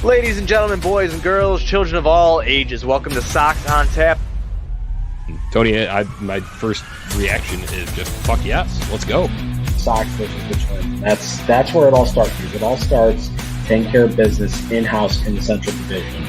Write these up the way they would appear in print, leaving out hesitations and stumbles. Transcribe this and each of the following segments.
Ladies and gentlemen, boys and girls, children of all ages, welcome to Sox on Tap. Tony, my first reaction is just fuck yes, let's go. Sox versus Richmond. That's where it all starts. It all starts taking care of business in-house in the Central Division.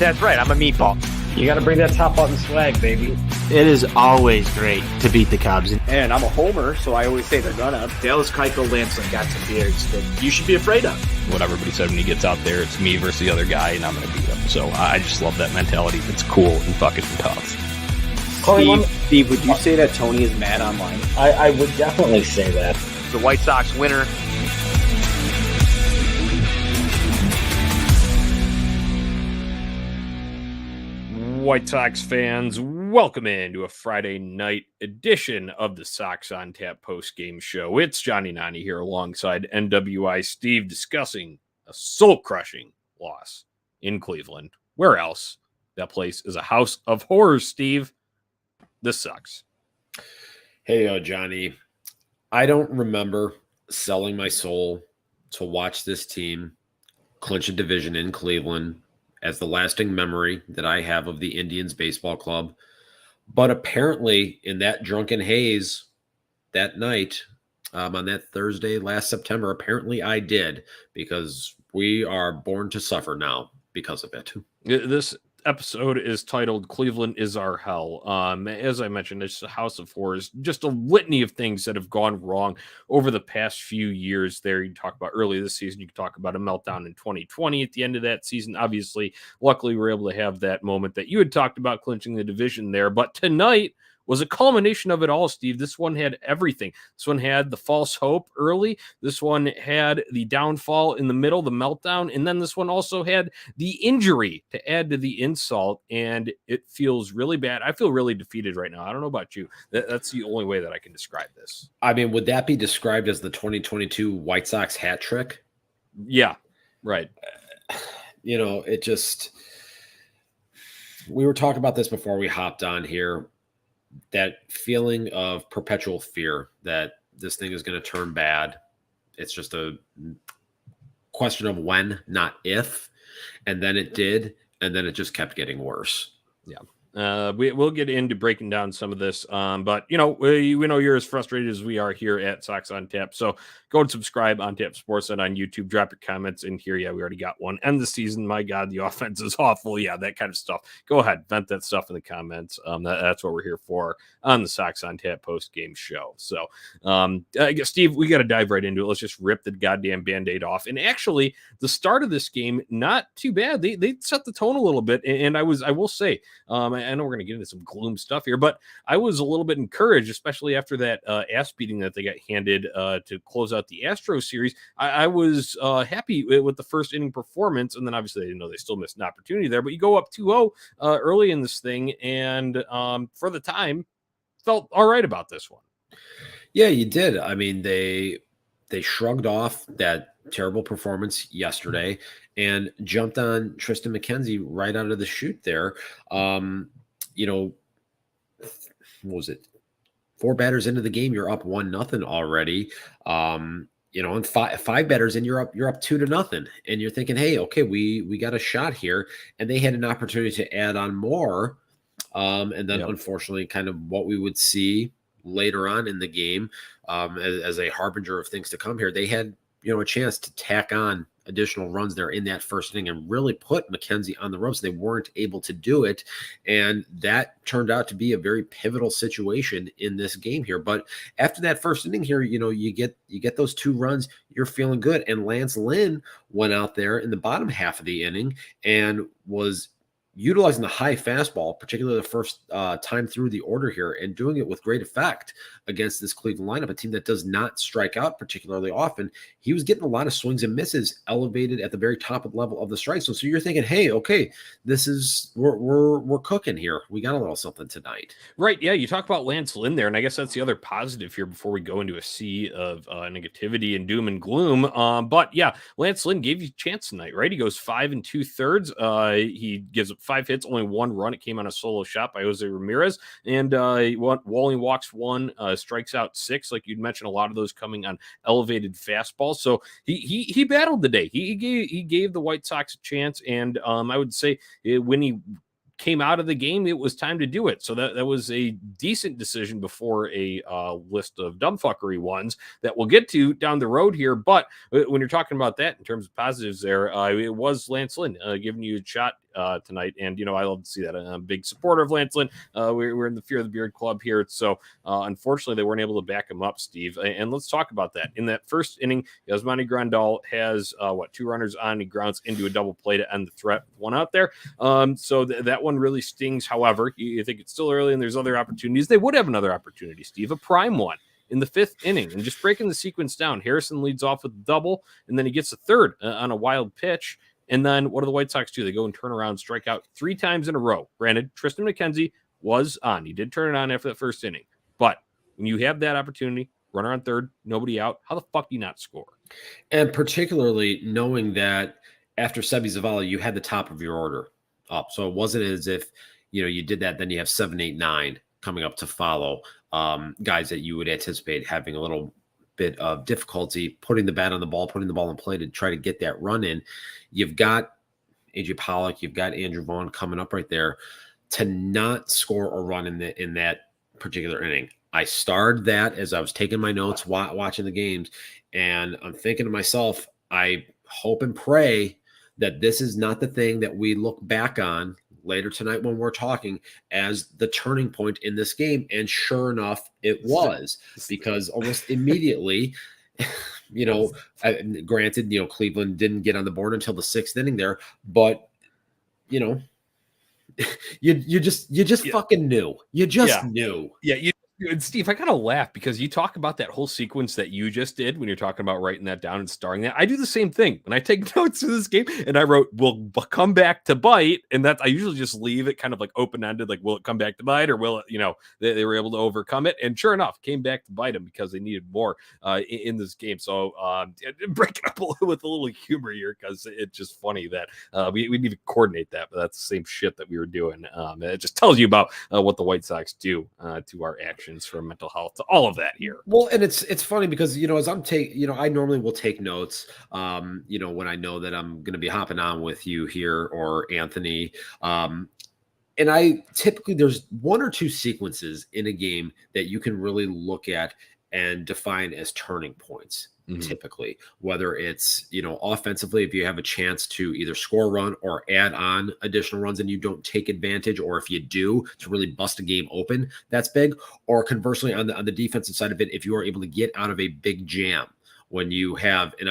That's right, I'm a meatball. You got to bring that top button swag, baby. It is always great to beat the Cubs. And I'm a homer, so I always say they're gonna. Dallas Keuchel, Lancelin got some beards that you should be afraid of. What everybody said when he gets out there, it's me versus the other guy, and I'm going to beat him. So I just love that mentality. It's cool and fucking tough. Steve, would you say that Tony is mad online? I would definitely say that. The White Sox winner. White Sox fans, welcome into a Friday night edition of the Sox on Tap post-game show. It's Jonnie and Steve here alongside NWI Steve discussing a soul-crushing loss in Cleveland. Where else? That place is a house of horrors, Steve. This sucks. Hey, Johnny. I don't remember selling my soul to watch this team clinch a division in Cleveland as the lasting memory that I have of the Indians baseball club. But apparently in that drunken haze that night, on that Thursday last September, apparently I did, because we are born to suffer now because of it. This episode is titled Cleveland is Our Hell. As I mentioned, it's a house of horrors, just a litany of things that have gone wrong over the past few years there. You can talk about early this season. You can talk about a meltdown in 2020 at the end of that season. Obviously, luckily, we were able to have that moment that you had talked about, clinching the division there. But tonight was a culmination of it all, Steve. This one had everything. This one had the false hope early. This one had the downfall in the middle, the meltdown. And then this one also had the injury to add to the insult. And it feels really bad. I feel really defeated right now. I don't know about you. That's the only way that I can describe this. I mean, would that be described as the 2022 White Sox hat trick? Yeah, right. It just, we were talking about this before we hopped on here. That feeling of perpetual fear that this thing is going to turn bad. It's just a question of when, not if. And then it did. And then it just kept getting worse. Yeah. We'll get into breaking down some of this. But, we know you're as frustrated as we are here at Sox on Tap. So go and subscribe on Tap Sportsnet on YouTube. Drop your comments in here. Yeah, we already got one. End the season. My God, the offense is awful. Yeah, that kind of stuff. Go ahead. Vent that stuff in the comments. That's what we're here for on the Sox on Tap post-game show. So, I guess, Steve, we got to dive right into it. Let's just rip the goddamn Band-Aid off. And actually, the start of this game, not too bad. They set the tone a little bit. And I will say, I know we're going to get into some gloom stuff here, but I was a little bit encouraged, especially after that ass beating that they got handed to close out the Astros series. I was happy with the first inning performance, and then obviously they still missed an opportunity there, but you go up 2-0 early in this thing, and for the time, felt all right about this one. Yeah, you did. I mean, they shrugged off that terrible performance yesterday and jumped on Tristan McKenzie right out of the chute there. What was it? 4 batters into the game, you're up 1-0 already. And five batters in, you're up 2-0, and you're thinking, hey, okay, we got a shot here, and they had an opportunity to add on more. And then unfortunately, kind of what we would see later on in the game, as a harbinger of things to come here, they had a chance to tack on additional runs there in that first inning and really put McKenzie on the ropes. They weren't able to do it, and that turned out to be a very pivotal situation in this game here. But after that first inning here, you get those 2 runs, you're feeling good. And Lance Lynn went out there in the bottom half of the inning and was utilizing the high fastball, particularly the first time through the order here, and doing it with great effect against this Cleveland lineup, a team that does not strike out particularly often. He was getting a lot of swings and misses elevated at the very top of the level of the strike zone. So you're thinking, hey, okay, this is we're cooking here. We got a little something tonight. Right. Yeah. You talk about Lance Lynn there, and I guess that's the other positive here before we go into a sea of negativity and doom and gloom. But yeah, Lance Lynn gave you a chance tonight, right? He goes 5 2/3. He gives up 5 hits, only 1 run. It came on a solo shot by Jose Ramirez, and Walling walks 1, strikes out 6. Like you'd mentioned, a lot of those coming on elevated fastballs. So he battled the day. He gave the White Sox a chance, and I would say when he came out of the game, it was time to do it. So that was a decent decision before a list of dumbfuckery ones that we'll get to down the road here. But when you're talking about that in terms of positives there, it was Lance Lynn giving you a shot tonight. And, I love to see that. I'm a big supporter of Lance Lynn. We're in the Fear of the Beard Club here. So unfortunately, they weren't able to back him up, Steve. And let's talk about that. In that first inning, Yasmani Grandal has 2 runners on. He grounds into a double play to end the threat with 1 out there. So that one really stings. However, you think it's still early and there's other opportunities. They would have another opportunity, Steve, a prime one in the 5th inning. And just breaking the sequence down, Harrison leads off with a double, and then he gets a third on a wild pitch. And then what do the White Sox do? They go and turn around, strike out 3 times in a row. Granted, Tristan McKenzie was on. He did turn it on after that first inning. But when you have that opportunity, runner on third, nobody out, how the fuck do you not score? And particularly knowing that after Sebi Zavala, you had the top of your order up. So it wasn't as if, you did that, then you have 7, 8, 9 coming up to follow, guys that you would anticipate having a little bit of difficulty putting the bat on the ball, putting the ball in play to try to get that run in. You've got AJ Pollock, you've got Andrew Vaughn coming up right there to not score a run in that particular inning. I starred that as I was taking my notes, watching the games, and I'm thinking to myself, I hope and pray that this is not the thing that we look back on later tonight when we're talking as the turning point in this game. And sure enough, it was, because almost immediately, granted, Cleveland didn't get on the board until the 6th inning there, but you just fucking knew. You just knew. Yeah, and Steve, I kind of laugh because you talk about that whole sequence that you just did when you're talking about writing that down and starring that. I do the same thing when I take notes of this game, and I wrote, "Will come back to bite," and that I usually just leave it kind of like open ended, like, will it come back to bite, or will it? They were able to overcome it, and sure enough, came back to bite them because they needed more in this game. So break it up with a little humor here because it's just funny that we need to coordinate that, but that's the same shit that we were doing. It just tells you about what the White Sox do to our actions. From mental health to all of that here. Well, and it's funny because as I'm I normally will take notes when I know that I'm going to be hopping on with you here or Anthony, and I typically, there's 1 or 2 sequences in a game that you can really look at and define as turning points. Typically, whether it's offensively, if you have a chance to either score a run or add on additional runs and you don't take advantage, or if you do, to really bust a game open, that's big. Or conversely, on the defensive side of it, if you are able to get out of a big jam when you have an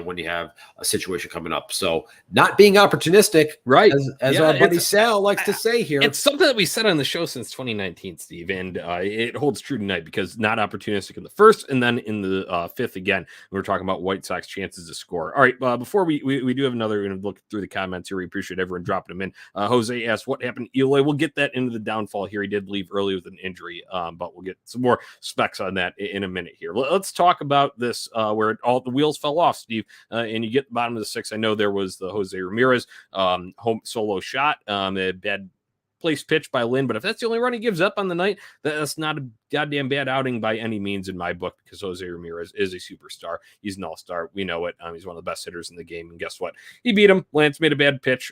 when you have a situation coming up. So not being opportunistic, right? As our buddy Sal likes to say here. It's something that we said on the show since 2019, Steve, and it holds true tonight because not opportunistic in the first, and then in the 5th again, we're talking about White Sox chances to score. All right, before we do have another, we're going to look through the comments here. We appreciate everyone dropping them in. Jose asked, what happened to Eloy? We'll get that into the downfall here. He did leave early with an injury, but we'll get some more specs on that in a minute here. Let's talk about this where all the wheels fell off, Steve, and you get the bottom of the 6th. I know there was the Jose Ramirez home solo shot, a bad place pitch by Lynn, but if that's the only run he gives up on the night, that's not a goddamn bad outing by any means in my book, because Jose Ramirez is a superstar. He's an all-star. We know it. He's one of the best hitters in the game, and guess what? He beat him. Lance made a bad pitch.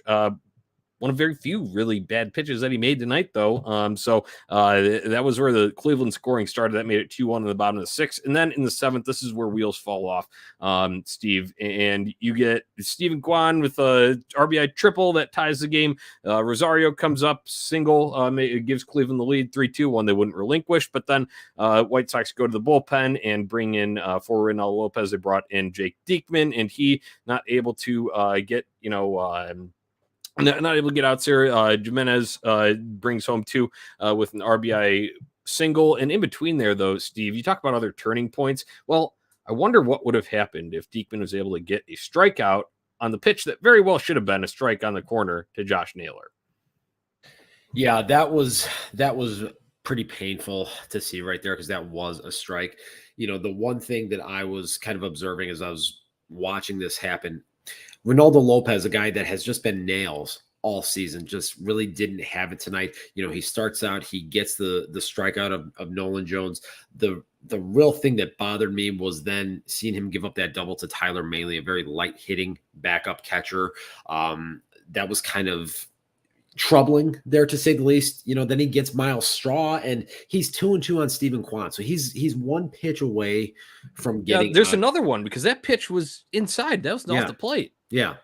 One of very few really bad pitches that he made tonight, though. That was where the Cleveland scoring started. That made it 2-1 in the bottom of the 6th. And then in the 7th, this is where wheels fall off, Steve. And you get Steven Kwan with a RBI triple that ties the game. Rosario comes up, single, it gives Cleveland the lead, 3-2, one they wouldn't relinquish. But then White Sox go to the bullpen and bring in for Reynaldo Lopez. They brought in Jake Diekman, and he not able to get, not able to get out there. Jimenez brings home 2 with an RBI single. And in between there, though, Steve, you talk about other turning points. Well, I wonder what would have happened if Diekman was able to get a strikeout on the pitch that very well should have been a strike on the corner to Josh Naylor. Yeah, that was pretty painful to see right there, because that was a strike. The one thing that I was kind of observing as I was watching this happen, Reynaldo Lopez, a guy that has just been nails all season. Just really didn't have it tonight. He starts out, he gets the strikeout of Nolan Jones. The real thing that bothered me was then seeing him give up that double to Tyler Mahle, a very light hitting backup catcher. That was kind of troubling there, to say the least. Then he gets Miles Straw, and he's 2-2 on Stephen Kwan. So he's one pitch away from getting. There's another one, because that pitch was inside. That was off the plate. Yeah.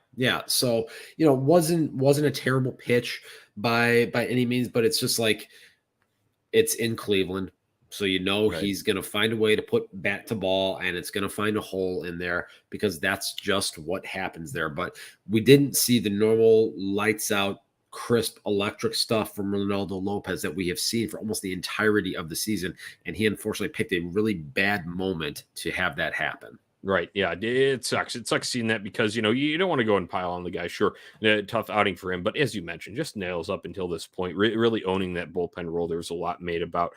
So wasn't a terrible pitch by any means, but it's just like, it's in Cleveland. So he's going to find a way to put bat to ball, and it's going to find a hole in there, because that's just what happens there. But we didn't see the normal lights out, crisp, electric stuff from Ronaldo Lopez that we have seen for almost the entirety of the season. And he unfortunately picked a really bad moment to have that happen. Right. Yeah, it sucks. It sucks seeing that, because, you don't want to go and pile on the guy. Sure, tough outing for him. But as you mentioned, just nails up until this point, really owning that bullpen role. There was a lot made about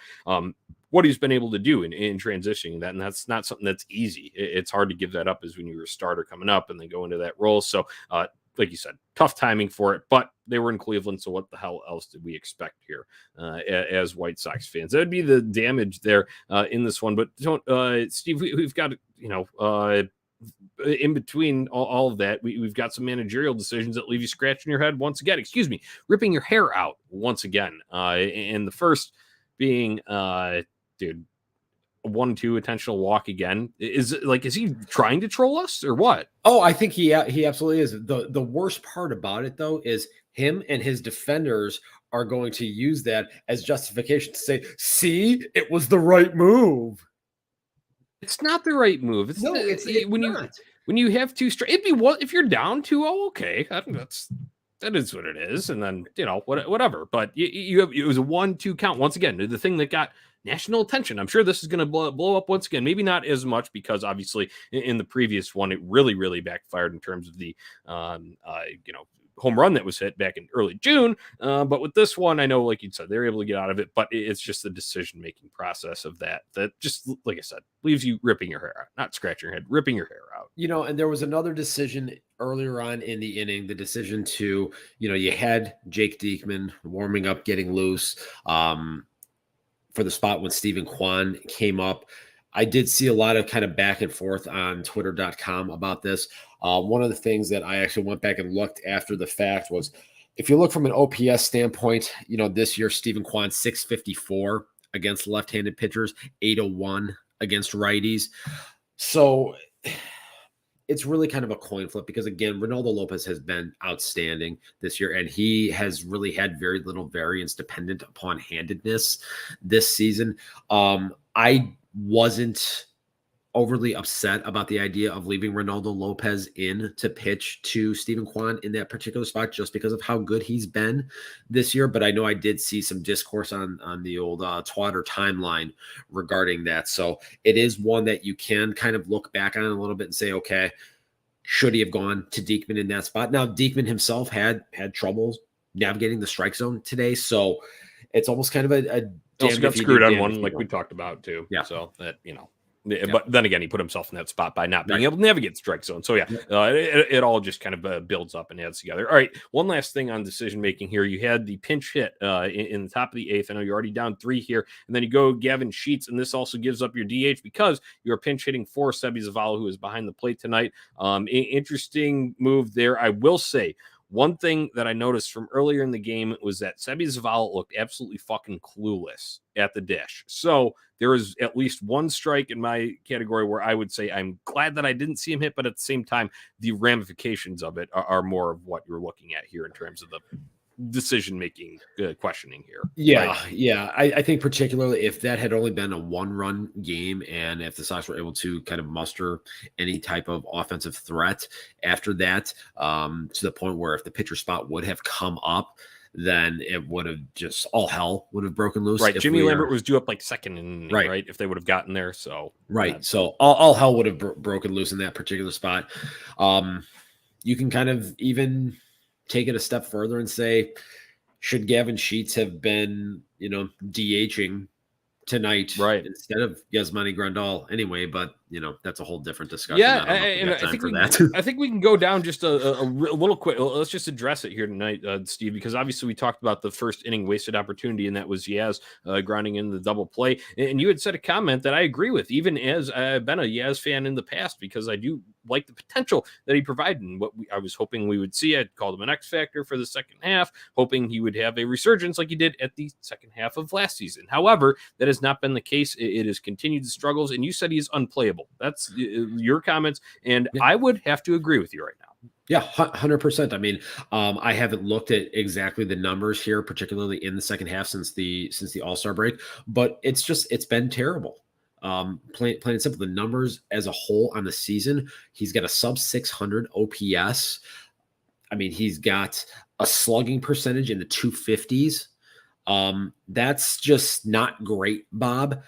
what he's been able to do in transitioning that. And that's not something that's easy. It's hard to give that up as when you're a starter coming up and then go into that role. So, like you said, tough timing for it, but they were in Cleveland, so what the hell else did we expect here as White Sox fans? That would be the damage there in this one. But Steve, we've got, in between all of that, we've got some managerial decisions that leave you scratching your head once again. Ripping your hair out once again. And the first being, dude, 1-2 intentional walk again. Is he trying to troll us or what? Oh, I think he absolutely is. The worst part about it, though, is him and his defenders are going to use that as justification to say, see, it was the right move. It's not the right move. It's not. When you have two straight, it'd be what if you're down 2-0, okay. That is what it is. And then, whatever. But it was a 1-2 count once again. The thing that got national attention. I'm sure this is going to blow up once again. Maybe not as much, because obviously in the previous one, it really backfired in terms of the, home run that was hit back in early June. But with this one, I know, like you said, they're able to get out of it, but it's just the decision-making process of that just, like I said, leaves you ripping your hair out, not scratching your head, ripping your hair out. And there was another decision earlier on in the inning, the decision to, you had Jake Diekman warming up, getting loose for the spot when Stephen Kwan came up. I did see a lot of kind of back and forth on twitter.com about this. One of the things that I actually went back and looked after the fact was, if you look from an OPS standpoint, this year, Stephen Kwan, 654 against left-handed pitchers, 801 against righties. So it's really kind of a coin flip, because, again, Ronaldo Lopez has been outstanding this year, and he has really had very little variance dependent upon handedness this season. I wasn't overly upset about the idea of leaving Ronaldo Lopez in to pitch to Stephen Kwan in that particular spot, just because of how good he's been this year. But I know I did see some discourse on the old Twitter timeline regarding that. So it is one that you can kind of look back on a little bit and say, okay, should he have gone to Diekman in that spot? Now, Diekman himself had troubles navigating the strike zone today. So it's almost kind of a also got screwed on one, like we talked about too. Yeah. So that, but then again, he put himself in that spot by not being able to navigate the strike zone. So yeah, it all just kind of builds up and adds together. All right, one last thing on decision making here. You had the pinch hit in the top of the eighth. I know you're already down 3 here, and then you go Gavin Sheets, and this also gives up your DH because you're pinch hitting for Sebi Zavala, who is behind the plate tonight. Interesting move there, I will say. One thing that I noticed from earlier in the game was that Sebi Zavala looked absolutely fucking clueless at the dish. So there is at least one strike in my category where I would say I'm glad that I didn't see him hit, but at the same time, the ramifications of it are more of what you're looking at here in terms of the decision-making questioning here. Yeah, right? Yeah. I think particularly if that had only been a 1-run game, and if the Sox were able to kind of muster any type of offensive threat after that, to the point where if the pitcher spot would have come up, then it would have just all hell would have broken loose. Right. Jimmy Lambert was due up like second inning, right? If they would have gotten there. So so all hell would have broken loose in that particular spot. You can kind of even take it a step further and say, should Gavin Sheets have been, DHing tonight, right, instead of Yasmani Grandal anyway? But that's a whole different discussion. Yeah, I don't know if we and got time for that. I think we can go down just a little quick. Let's just address it here tonight, Steve, because obviously we talked about the first inning wasted opportunity, and that was Yaz grounding in the double play. And you had said a comment that I agree with, even as I've been a Yaz fan in the past, because I do like the potential that he provided and what I was hoping we would see. I'd called him an X factor for the second half, hoping he would have a resurgence like he did at the second half of last season. However, that has not been the case. It has continued the struggles, and you said he's unplayable. That's your comments, and I would have to agree with you right now. Yeah, 100%. I mean, I haven't looked at exactly the numbers here, particularly in the second half since the All-Star break, but it's been terrible. Plain and simple, the numbers as a whole on the season, he's got a sub 600 OPS. I mean, he's got a slugging percentage in the 250s. That's just not great, Bob.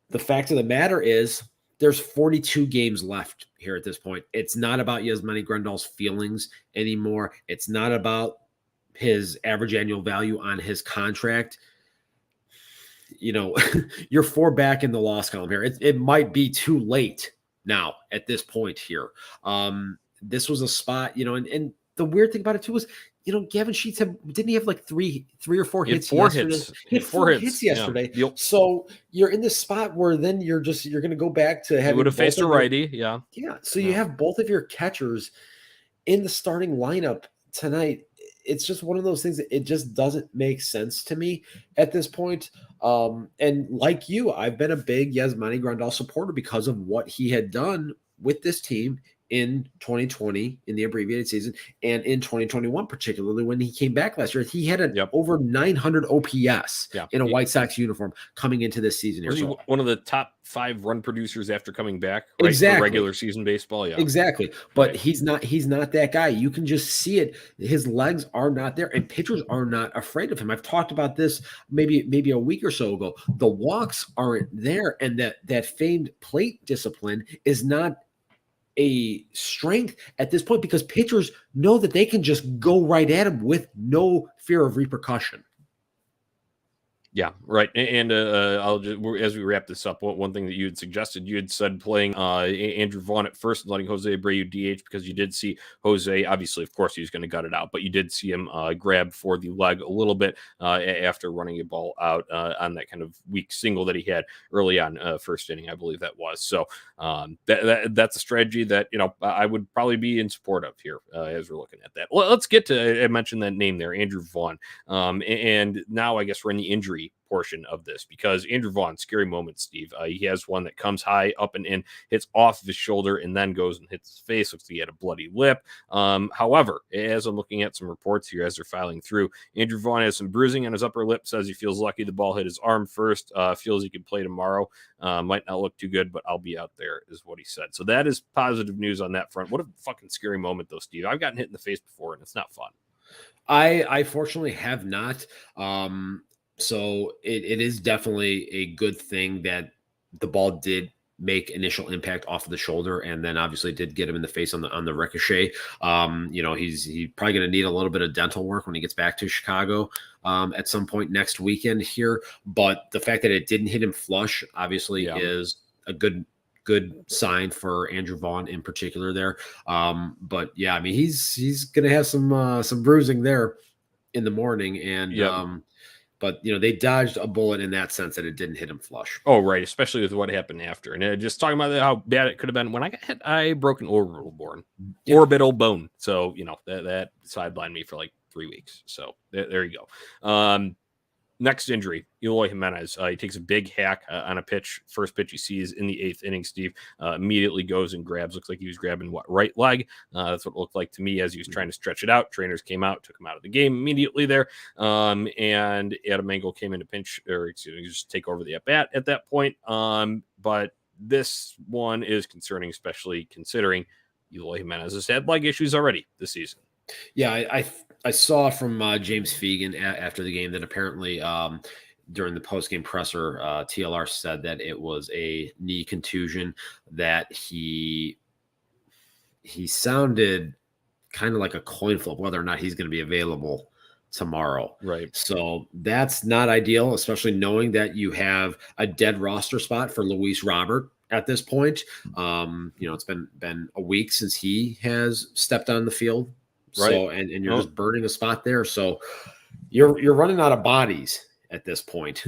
The fact of the matter is there's 42 games left here at this point. It's not about Yasmani Grandal's feelings anymore. It's not about his average annual value on his contract. You're 4 back in the loss column here. It might be too late now at this point here. This was a spot, and the weird thing about it too was, Gavin Sheets didn't he have like three or four hits yesterday? He had 4 hits yesterday. Yeah. Yep. So you're in this spot where then you're going to go back to having. He would have faced a righty. Yeah. Yeah. So you have both of your catchers in the starting lineup tonight. It's just one of those things that it just doesn't make sense to me at this point. And like you, I've been a big Yasmani Grandal supporter because of what he had done with this team in 2020 in the abbreviated season and in 2021, particularly when he came back last year. He had an over 900 OPS in a White Sox uniform coming into this season. Was he one of the top 5 run producers after coming back? Right? Exactly. For regular season baseball. Yeah, exactly. But he's not that guy. You can just see it. His legs are not there, and pitchers are not afraid of him. I've talked about this maybe a week or so ago. The walks aren't there, and that famed plate discipline is not a strength at this point because pitchers know that they can just go right at him with no fear of repercussion. Yeah, right. And I'll just, as we wrap this up, one thing that you had suggested, you had said playing Andrew Vaughn at first and letting Jose Abreu DH because you did see Jose, obviously, of course, he was going to gut it out, but you did see him grab for the leg a little bit after running a ball out on that kind of weak single that he had early on first inning, I believe that was. So that's a strategy that, I would probably be in support of here as we're looking at that. Well, let's get to, I mentioned that name there, Andrew Vaughn. And now I guess we're in the injury portion of this because Andrew Vaughn, scary moment, Steve. He has one that comes high up and in, hits off of his shoulder, and then goes and hits his face. Looks like he had a bloody lip. However, as I'm looking at some reports here as they're filing through, Andrew Vaughn has some bruising on his upper lip, says he feels lucky the ball hit his arm first, feels he could play tomorrow. Might not look too good, but I'll be out there, is what he said. So that is positive news on that front. What a fucking scary moment, though, Steve. I've gotten hit in the face before, and it's not fun. I fortunately have not. So it is definitely a good thing that the ball did make initial impact off of the shoulder, and then obviously did get him in the face on the ricochet. He's probably going to need a little bit of dental work when he gets back to Chicago at some point next weekend here. But the fact that it didn't hit him flush obviously is a good sign for Andrew Vaughn in particular there. But yeah, I mean he's going to have some bruising there in the morning, and but, they dodged a bullet in that sense that it didn't hit him flush. Oh, right. Especially with what happened after. And just talking about how bad it could have been. When I got hit, I broke an orbital bone. So, that sidelined me for like 3 weeks. So there you go. Next injury, Eloy Jimenez. He takes a big hack on a pitch. First pitch he sees in the 8th inning, Steve. Immediately goes and grabs. Looks like he was grabbing right leg. That's what it looked like to me as he was trying to stretch it out. Trainers came out, took him out of the game immediately there. And Adam Engel came in to pinch, or just take over the at-bat at that point. But this one is concerning, especially considering Eloy Jimenez has had leg issues already this season. Yeah, I saw from James Fegan after the game that apparently during the postgame presser, TLR said that it was a knee contusion, that he sounded kind of like a coin flip whether or not he's going to be available tomorrow. Right. So that's not ideal, especially knowing that you have a dead roster spot for Luis Robert at this point. It's been a week since he has stepped on the field. Right. So and you're just burning a spot there. So you're running out of bodies at this point.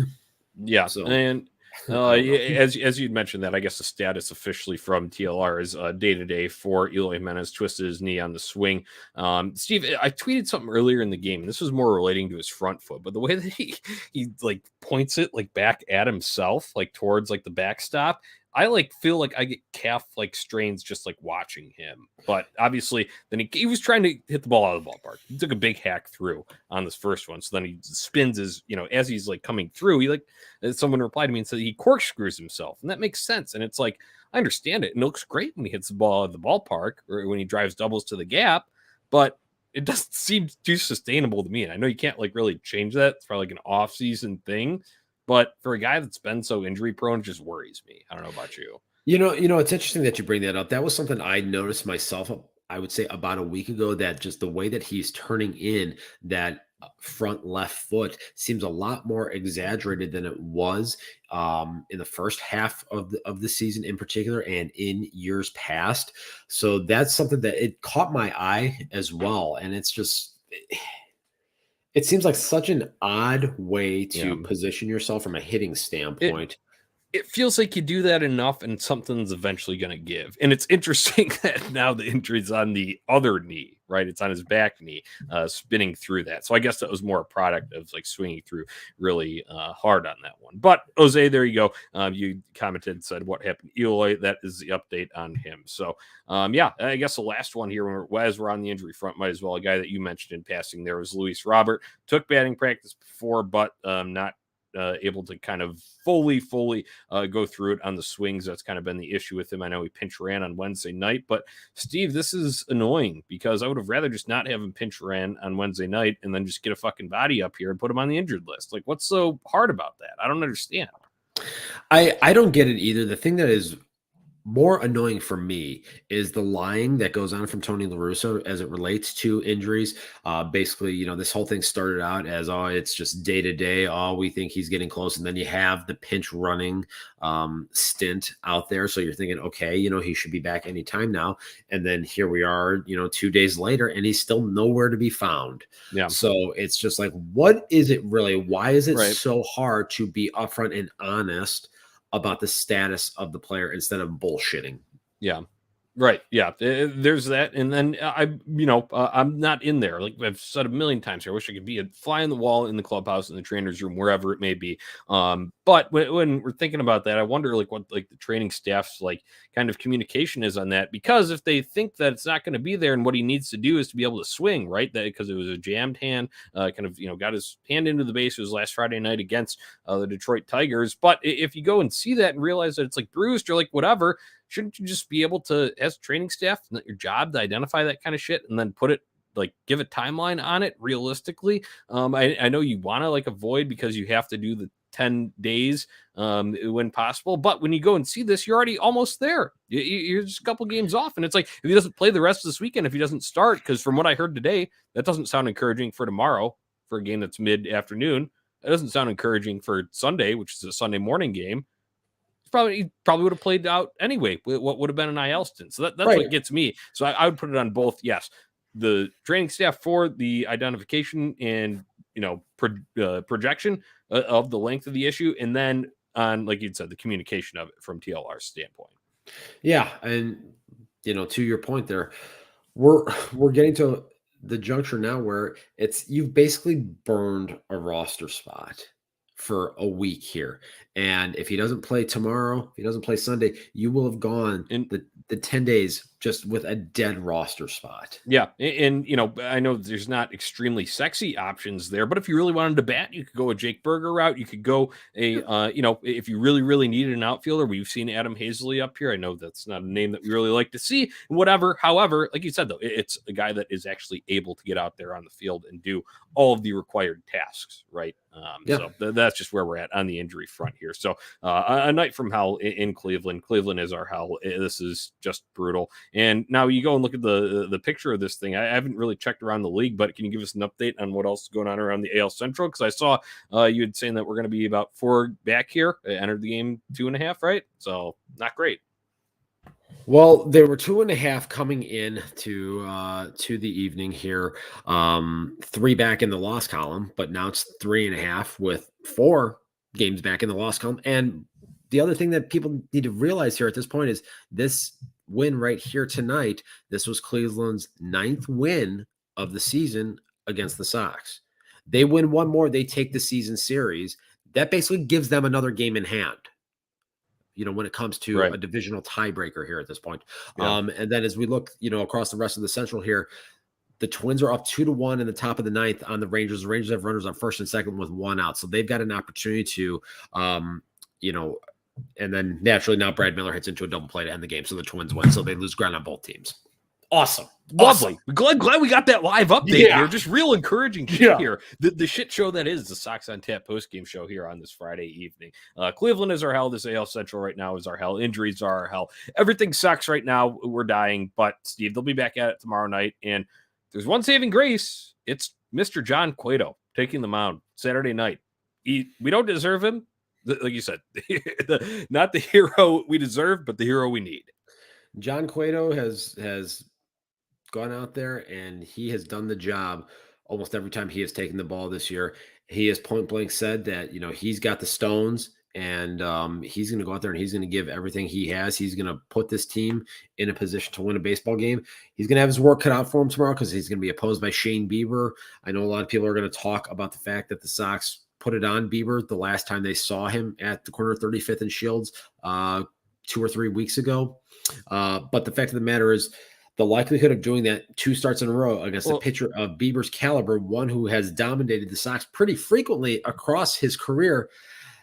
Yeah. So And as you'd mentioned that, I guess the status officially from TLR is day-to-day for Eloy Jimenez, twisted his knee on the swing. Steve, I tweeted something earlier in the game, and this was more relating to his front foot, but the way that he like points it like back at himself, like towards like the backstop, I like feel like I get calf like strains just like watching him. But obviously, then he was trying to hit the ball out of the ballpark. He took a big hack through on this first one. So then he spins his, as he's like coming through, he like someone replied to me and said he corkscrews himself, and that makes sense. And it's like I understand it, and it looks great when he hits the ball out of the ballpark or when he drives doubles to the gap, but it doesn't seem too sustainable to me. And I know you can't like really change that. It's probably like an off-season thing. But for a guy that's been so injury prone, it just worries me. I don't know about you. It's interesting that you bring that up. That was something I noticed myself, I would say about a week ago, that just the way that he's turning in that front left foot seems a lot more exaggerated than it was in the first half of the season in particular and in years past. So that's something that it caught my eye as well. And it's just... It seems like such an odd way to position yourself from a hitting standpoint. It feels like you do that enough and something's eventually going to give. And it's interesting that now the injury's on the other knee, right? It's on his back knee, spinning through that. So I guess that was more a product of like swinging through really hard on that one. But Jose, there you go. You commented and said what happened to Eloy. That is the update on him. So I guess the last one here, as we're on the injury front, might as well, a guy that you mentioned in passing there was Luis Robert. Took batting practice before, but not able to kind of fully go through it on the swings. That's kind of been the issue with him. I know he pinch ran on Wednesday night, but Steve, this is annoying because I would have rather just not have him pinch ran on Wednesday night and then just get a fucking body up here and put him on the injured list. Like, what's so hard about that? I don't understand. I don't get it either. The thing that is more annoying for me is the lying that goes on from Tony La Russa as it relates to injuries. Basically, this whole thing started out as, it's just day to day. We think he's getting close. And then you have the pinch running stint out there. So you're thinking, okay, he should be back anytime now. And then here we are, 2 days later, and he's still nowhere to be found. Yeah. So it's just like, what is it really? Why is it so hard to be upfront and honest about the status of the player instead of bullshitting? Yeah. Right. Yeah. There's that. And then I'm not in there. Like I've said a million times here, I wish I could be a fly on the wall in the clubhouse, in the trainer's room, wherever it may be. But when we're thinking about that, I wonder what the training staff's kind of communication is on that, because if they think that it's not going to be there and what he needs to do is to be able to swing, right? That because it was a jammed hand, got his hand into the base. It was last Friday night against the Detroit Tigers. But if you go and see that and realize that it's like bruised or whatever, shouldn't you just be able to, as training staff, not your job to identify that kind of shit and then put it, give a timeline on it realistically? I know you want to avoid because you have to do the 10 days when possible, but when you go and see this, you're already almost there. You're just a couple games off, and it's like, if he doesn't play the rest of this weekend, if he doesn't start, because from what I heard today, that doesn't sound encouraging for tomorrow for a game that's mid-afternoon. It doesn't sound encouraging for Sunday, which is a Sunday morning game. He probably would have played out anyway. What would have been an IL stint. So that's what gets me. So I would put it on both. Yes, the training staff for the identification and projection of the length of the issue, and then on, like you'd said, the communication of it from TLR's standpoint. Yeah, and to your point there, we're getting to the juncture now where you've basically burned a roster spot for a week here. And if he doesn't play tomorrow, if he doesn't play Sunday, you will have gone in the 10 days just with a dead roster spot. Yeah. And I know there's not extremely sexy options there, but if you really wanted to bat, you could go a Jake Berger route. You could go if you really, really needed an outfielder. We've seen Adam Hazley up here. I know that's not a name that we really like to see, whatever. However, like you said, though, it's a guy that is actually able to get out there on the field and do all of the required tasks. Right. So that's just where we're at on the injury front here. So a night from hell in Cleveland. Cleveland is our hell. This is just brutal. And now you go and look at the picture of this thing. I haven't really checked around the league, but can you give us an update on what else is going on around the AL Central? Because I saw you had saying that we're going to be about 4 back here. I entered the game 2.5, right? So not great. Well, there were 2.5 coming in to the evening here. 3 back in the loss column, but now it's 3.5 with 4 games back in the loss column. And the other thing that people need to realize here at this point is this win right here tonight. This was Cleveland's 9th win of the season against the Sox. They win one more, they take the season series. That basically gives them another game in hand, when it comes to a divisional tiebreaker here at this point. Yeah. And then as we look, across the rest of the Central here, the Twins are up 2-1 in the top of the 9th on the Rangers. The Rangers have runners on first and second with 1 out. So they've got an opportunity to, and then naturally now Brad Miller hits into a double play to end the game. So the Twins win. So they lose ground on both teams. Awesome. Lovely. Glad we got that live update here. Just real encouraging shit here. The shit show that is the Sox on Tap postgame show here on this Friday evening. Cleveland is our hell. This AL Central right now is our hell. Injuries are our hell. Everything sucks right now. We're dying. But, Steve, they'll be back at it tomorrow night. And there's one saving grace. It's Mr. John Cueto taking the mound Saturday night. We don't deserve him. Like you said, not the hero we deserve, but the hero we need. John Cueto has gone out there and he has done the job almost every time he has taken the ball this year. He has point blank said that, he's got the stones and he's going to go out there and he's going to give everything he has. He's going to put this team in a position to win a baseball game. He's going to have his work cut out for him tomorrow because he's going to be opposed by Shane Bieber. I know a lot of people are going to talk about the fact that the Sox put it on Bieber the last time they saw him at the corner of 35th and Shields 2 or 3 weeks ago. But the fact of the matter is, the likelihood of doing that 2 starts in a row against a pitcher of Bieber's caliber, one who has dominated the Sox pretty frequently across his career,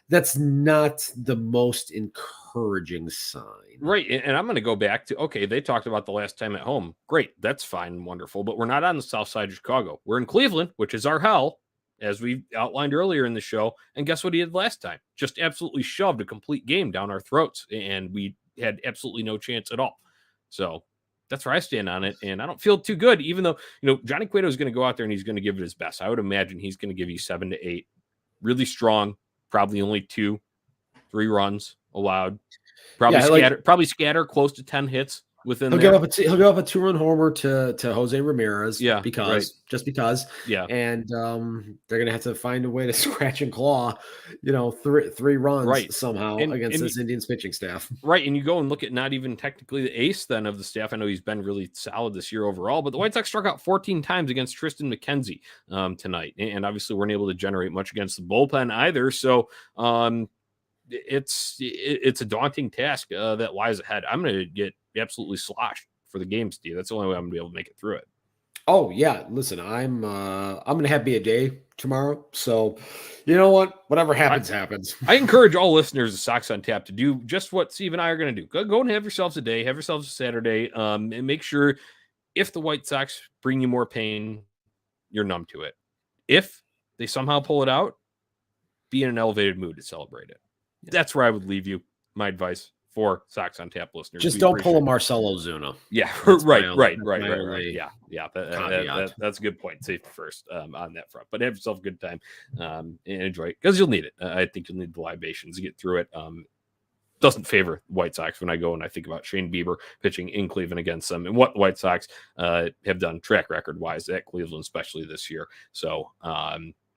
that's not the most encouraging sign. Right. And I'm going to go back to, okay, they talked about the last time at home. Great. That's fine and wonderful. But we're not on the south side of Chicago. We're in Cleveland, which is our hell, as we outlined earlier in the show. And guess what he did last time? Just absolutely shoved a complete game down our throats. And we had absolutely no chance at all. So that's where I stand on it. And I don't feel too good, even though, Johnny Cueto is going to go out there and he's going to give it his best. I would imagine he's going to give you 7 to 8, really strong, probably only 2-3 runs allowed. Probably scatter close to 10 hits within he'll there. He'll give up a 2-run homer to Jose Ramirez. Just because. Yeah. And they're going to have to find a way to scratch and claw, 3 runs somehow against this Indians pitching staff. Right. And you go and look at not even technically the ace then of the staff. I know he's been really solid this year overall, but the White Sox struck out 14 times against Tristan McKenzie tonight. And obviously weren't able to generate much against the bullpen either. So it's a daunting task that lies ahead. I'm going to get absolutely sloshed for the game, Steve. That's the only way I'm going to be able to make it through it. Oh yeah, listen, I'm going to have be a day tomorrow. So, you know what? Whatever happens, happens. I encourage all listeners of Sox on Tap to do just what Steve and I are going to do. Go and have yourselves a day, have yourselves a Saturday, and make sure if the White Sox bring you more pain, you're numb to it. If they somehow pull it out, be in an elevated mood to celebrate it. That's where I would leave you. My advice for Sox on Tap listeners. Just don't pull a Marcelo Zuna. Yeah, right. Yeah. That's a good point. Safety first on that front. But have yourself a good time and enjoy it because you'll need it. I think you'll need the libations to get through it. Doesn't favor White Sox when I go and I think about Shane Bieber pitching in Cleveland against them and what the White Sox have done track record wise at Cleveland, especially this year. So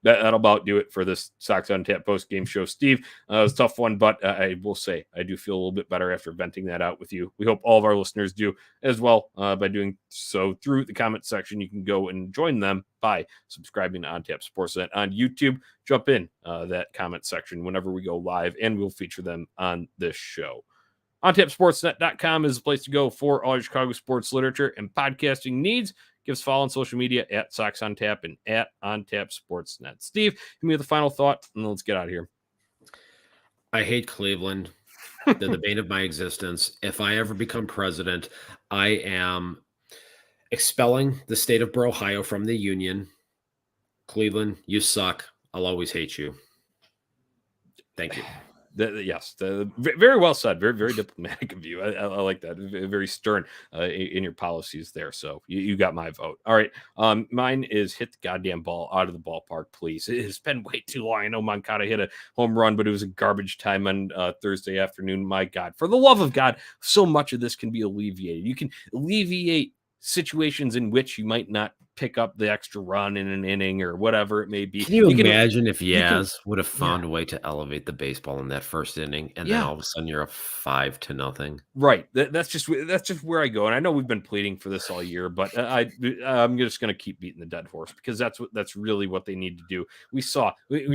that'll about do it for this Sox on Tap post game show. Steve, it was a tough one, but I will say I do feel a little bit better after venting that out with you. We hope all of our listeners do as well by doing so through the comment section. You can go and join them by subscribing to On Tap Sportsnet on YouTube. Jump in that comment section whenever we go live, and we'll feature them on this show. OnTapSportsnet.com is the place to go for all your Chicago sports literature and podcasting needs. Give us a follow on social media at Sox on Tap and at On Tap Sportsnet. Steve, give me the final thought, and let's get out of here. I hate Cleveland. They're the bane of my existence. If I ever become president, I am expelling the state of Ohio from the union. Cleveland, you suck. I'll always hate you. Thank you. Yes, very well said. Very, very diplomatic of you. I like that. Very stern in your policies there. So you got my vote. All right. Mine is hit the goddamn ball out of the ballpark, please. It has been way too long. I know Moncada hit a home run, but it was a garbage time on Thursday afternoon. My God, for the love of God, so much of this can be alleviated. You can alleviate situations in which you might not pick up the extra run in an inning or whatever it may be. Can you imagine if Yaz would have found a way to elevate the baseball in that first inning, and then all of a sudden you're up 5-0? Right. That's just where I go. And I know we've been pleading for this all year, but I'm just going to keep beating the dead horse, because that's really what they need to do. We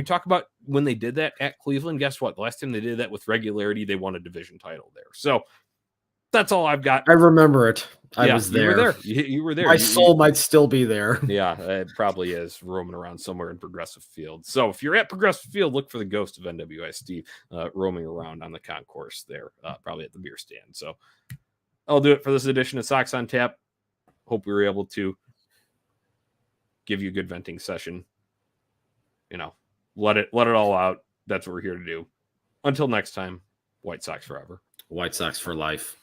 talk about when they did that at Cleveland. Guess what? The last time they did that with regularity, they won a division title there. So that's all I've got. I remember it. I was there. You were there. My soul might still be there. Yeah, it probably is roaming around somewhere in Progressive Field. So if you're at Progressive Field, look for the ghost of NWI Steve roaming around on the concourse there, probably at the beer stand. So I'll do it for this edition of Sox on Tap. Hope we were able to give you a good venting session. Let it all out. That's what we're here to do. Until next time, White Sox forever. White Sox for life.